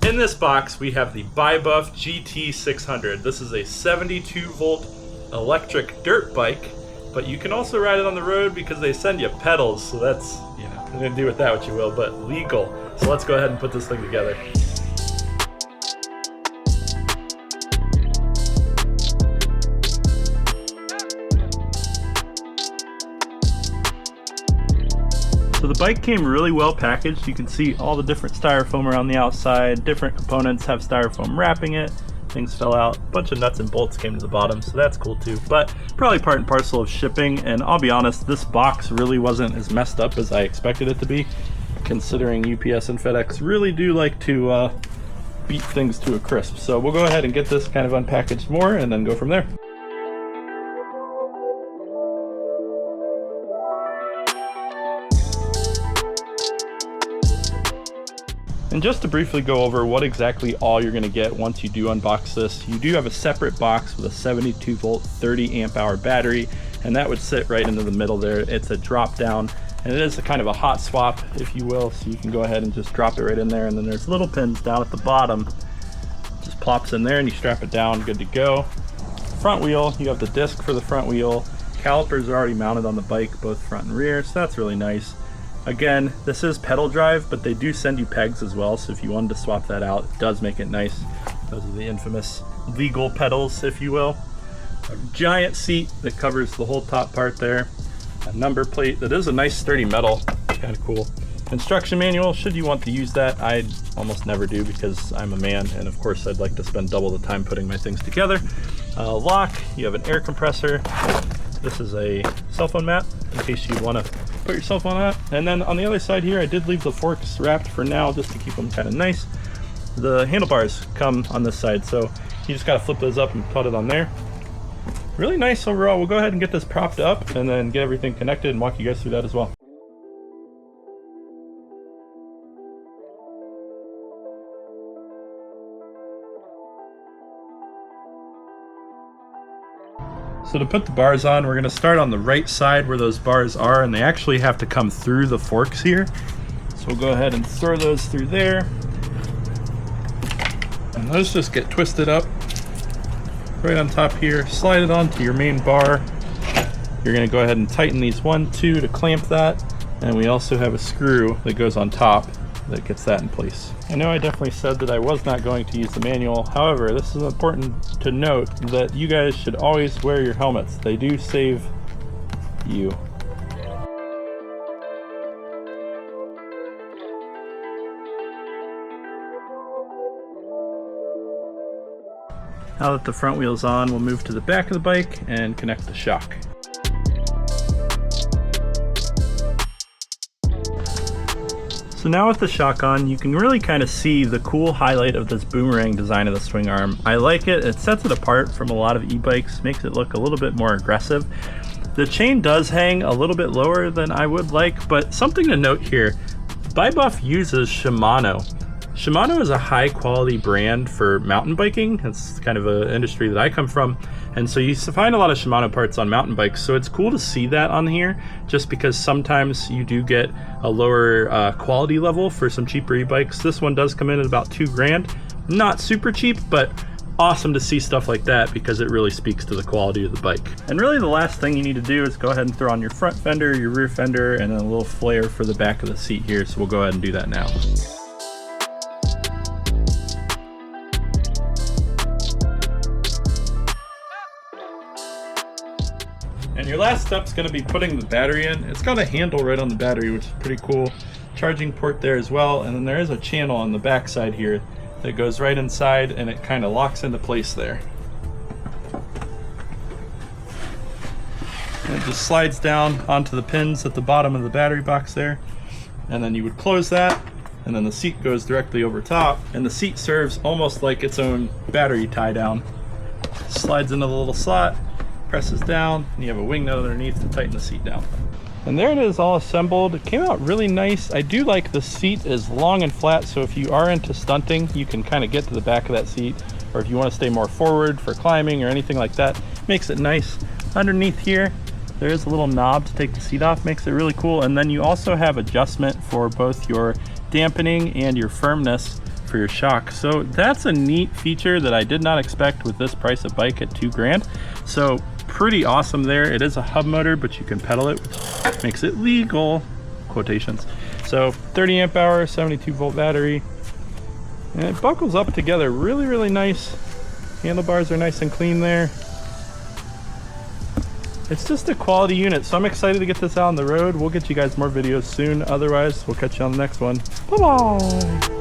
In this box, we have the BIBUFF GT600. This is a 72-volt electric dirt bike, but you can also ride it on the road because they send you pedals, so that's, you know, you're gonna do with that what you will, but legal. So let's go ahead and put this thing together. So the bike came really well packaged. You can see all the different styrofoam around the outside. Different components have styrofoam wrapping it. Things fell out. A bunch of nuts and bolts came to the bottom, so that's cool too. But probably part and parcel of shipping, and I'll be honest, this box really wasn't as messed up as I expected it to be, considering UPS and FedEx really do like to beat things to a crisp. So we'll go ahead and get this kind of unpackaged more and then go from there. And just to briefly go over what exactly all you're going to get once you do unbox this, you do have a separate box with a 72 volt 30 amp hour battery, and that would sit right into the middle there. It's a drop down, and it is a kind of a hot swap, if you will, so you can go ahead and just drop it right in there, and then there's little pins down at the bottom. Just plops in there and you strap it down, good to go. Front wheel, you have the disc for the front wheel. Calipers are already mounted on the bike, both front and rear, so that's really nice. Again, this is pedal drive, but they do send you pegs as well, so if you wanted to swap that out, it does make it nice. Those are the infamous legal pedals, if you will. A giant seat that covers the whole top part there. A number plate that is a nice sturdy metal, kind of cool. Instruction manual, should you want to use that. I almost never do because I'm a man, and of course I'd like to spend double the time putting my things together. Lock, you have an air compressor. This is a cell phone mat in case you want to put your cell phone on it. And then on the other side here, I did leave the forks wrapped for now just to keep them kind of nice. The handlebars come on this side, so you just got to flip those up and put it on there. Really nice overall. We'll go ahead and get this propped up and then get everything connected and walk you guys through that as well. So to put the bars on, we're going to start on the right side where those bars are, and they actually have to come through the forks here. So we'll go ahead and throw those through there. And those just get twisted up right on top here. Slide it onto your main bar. You're going to go ahead and tighten these 1, 2 to clamp that. And we also have a screw that goes on top that gets that in place. I know I definitely said that I was not going to use the manual. However, this is important to note that you guys should always wear your helmets. They do save you. Now that the front wheel's on, we'll move to the back of the bike and connect the shock. So now with the shock on, you can really kind of see the cool highlight of this boomerang design of the swing arm. I like it. It sets it apart from a lot of e-bikes, makes it look a little bit more aggressive. The chain does hang a little bit lower than I would like, but something to note here, BIBUFF uses Shimano. Shimano is a high quality brand for mountain biking. It's kind of an industry that I come from. And so you find a lot of Shimano parts on mountain bikes. So it's cool to see that on here, just because sometimes you do get a lower quality level for some cheaper e-bikes. This one does come in at about $2,000. Not super cheap, but awesome to see stuff like that because it really speaks to the quality of the bike. And really the last thing you need to do is go ahead and throw on your front fender, your rear fender, and then a little flare for the back of the seat here. So we'll go ahead and do that now. And your last step is going to be putting the battery in. It's got a handle right on the battery, which is pretty cool. Charging port there as well, and then there is a channel on the back side here that goes right inside, and it kind of locks into place there. And it just slides down onto the pins at the bottom of the battery box there, and then you would close that, and then the seat goes directly over top, and the seat serves almost like its own battery tie down. Slides into the little slot, presses down, and you have a wing nut underneath to tighten the seat down. And there it is, all assembled. It came out really nice. I do like the seat is long and flat, so if you are into stunting, you can kind of get to the back of that seat, or if you want to stay more forward for climbing or anything like that, makes it nice. Underneath here, there is a little knob to take the seat off, makes it really cool. And then you also have adjustment for both your dampening and your firmness for your shock. So that's a neat feature that I did not expect with this price of bike at $2,000. So pretty awesome there. It is a hub motor, but you can pedal it, which makes it legal, quotations. So 30 amp hour, 72 volt battery, and it buckles up together really, really nice. Handlebars are nice and clean there. It's just a quality unit, so I'm excited to get this out on the road. We'll get you guys more videos soon. Otherwise, we'll catch you on the next one. Bye-bye.